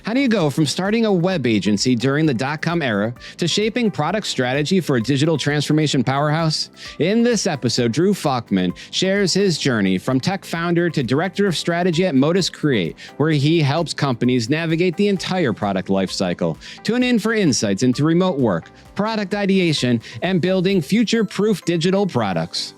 How do you go from starting a web agency during the dot-com era to shaping product strategy for a digital transformation powerhouse? In this episode, Drew Falkman shares his journey from tech founder to director of strategy at Modus, where he helps companies navigate the entire product lifecycle. Tune in for insights into remote work, product ideation, and building future-proof digital products.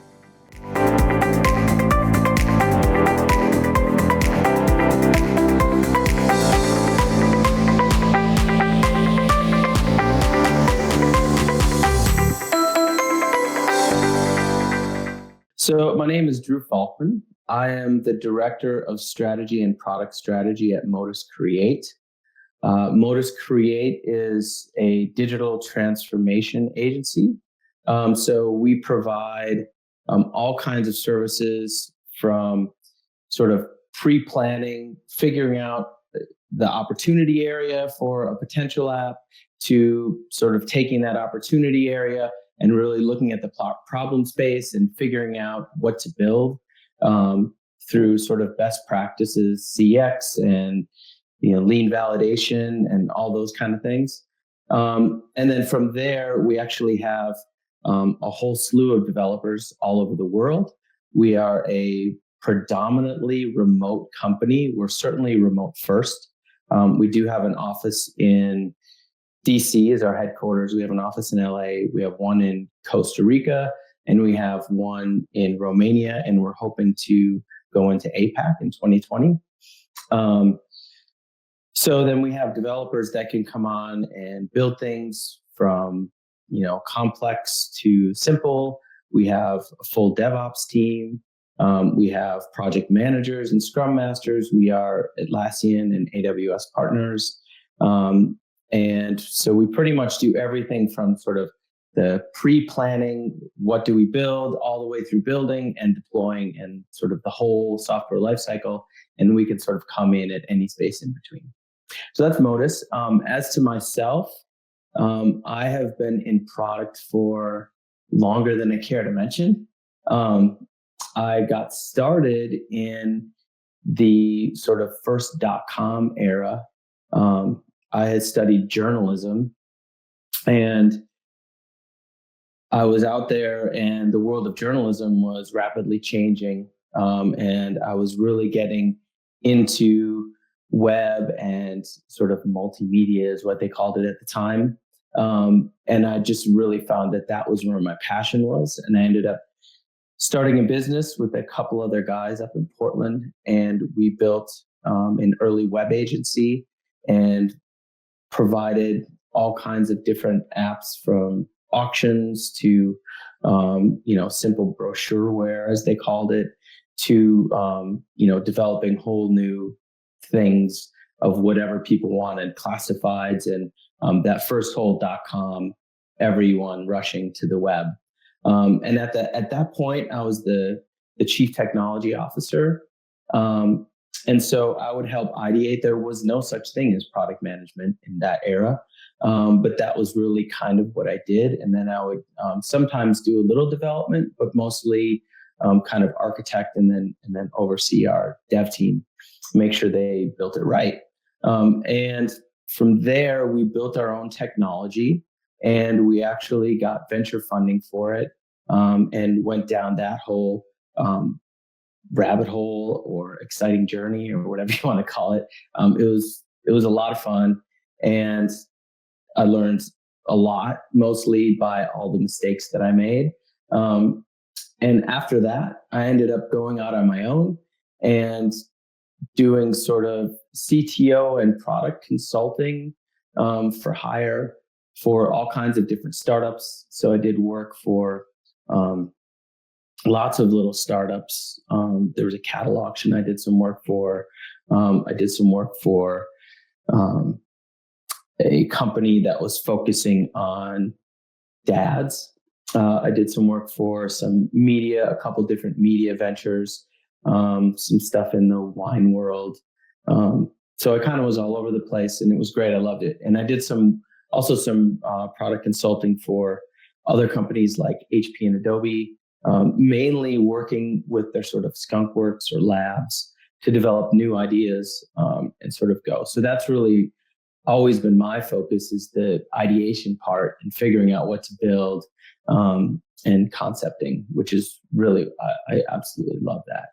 So my name is Drew Falkman. I am the Director of Strategy and Product Strategy at Modus Create. Modus Create is a digital transformation agency. So we provide all kinds of services from sort of pre-planning, figuring out the opportunity area for a potential app, to sort of taking that opportunity area and really looking at the problem space and figuring out what to build through sort of best practices, CX and lean validation and all those kind of things. And then from there, we actually have a whole slew of developers all over the world. We are a predominantly remote company. We're certainly remote first. We do have an office in DC is our headquarters. We have an office in LA. We have one in Costa Rica, and we have one in Romania, and we're hoping to go into APAC in 2020. So then we have developers that can come on and build things from, complex to simple. We have a full DevOps team. We have project managers and Scrum Masters. We are Atlassian and AWS partners. And so we pretty much do everything from sort of the pre-planning, what do we build, all the way through building and deploying and sort of the whole software lifecycle. And we can sort of come in at any space in between. So that's Modus. As to myself, I have been in product for longer than I care to mention. I got started in the sort of first .com era. I had studied journalism, and I was out there, and the world of journalism was rapidly changing. And I was really getting into web and sort of multimedia is what they called it at the time. And I just really found that was where my passion was. And I ended up starting a business with a couple other guys up in Portland, and we built an early web agency and provided all kinds of different apps, from auctions to simple brochureware, as they called it, to developing whole new things of whatever people wanted, classifieds, and that first whole .com, everyone rushing to the web. And at that point, I was the chief technology officer. And so I would help ideate. There was no such thing as product management in that era, but that was really kind of what I did. And then I would sometimes do a little development, but mostly kind of architect and then oversee our dev team, make sure they built it right. And from there, we built our own technology, and we actually got venture funding for it, and went down that whole rabbit hole or exciting journey or whatever you want to call it. It was a lot of fun, and I learned a lot, mostly by all the mistakes that I made. And after that, I ended up going out on my own and doing sort of CTO and product consulting for hire for all kinds of different startups. So I did work for lots of little startups. There was a cattle auction I did some work for. I did some work for a company that was focusing on dads. I did some work for some media, a couple different media ventures, some stuff in the wine world. So I kind of was all over the place, and it was great. I loved it. And I did some product consulting for other companies like HP and Adobe, mainly working with their sort of skunkworks or labs to develop new ideas and sort of go. So that's really always been my focus is the ideation part and figuring out what to build, and concepting, which is really, I absolutely love that.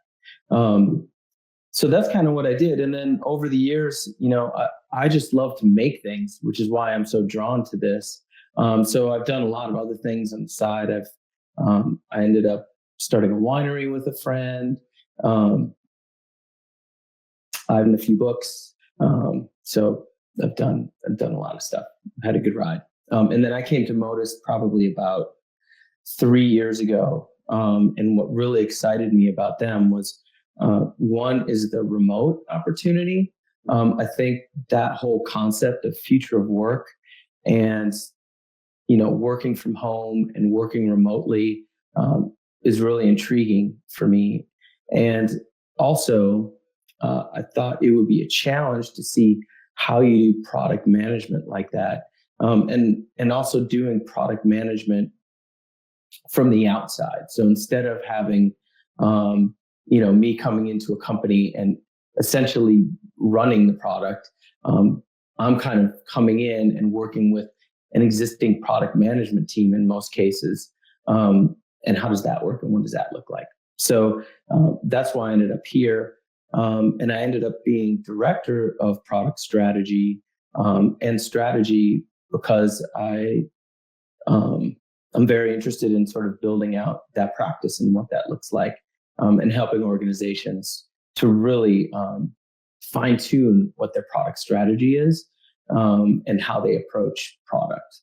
So that's kind of what I did. And then over the years, I just love to make things, which is why I'm so drawn to this. So I've done a lot of other things on the side. I ended up starting a winery with a friend. I've written a few books. So I've done a lot of stuff. I've had a good ride. And then I came to Modus probably about 3 years ago. And what really excited me about them was, one is the remote opportunity. I think that whole concept of future of work and, working from home and working remotely, is really intriguing for me. And also, I thought it would be a challenge to see how you do product management like that. And also doing product management from the outside. So instead of having, me coming into a company and essentially running the product, I'm kind of coming in and working with an existing product management team in most cases. And how does that work, and what does that look like? So that's why I ended up here. And I ended up being director of product strategy, and strategy because I'm very interested in sort of building out that practice and what that looks like, and helping organizations to really fine tune what their product strategy is, and how they approach product.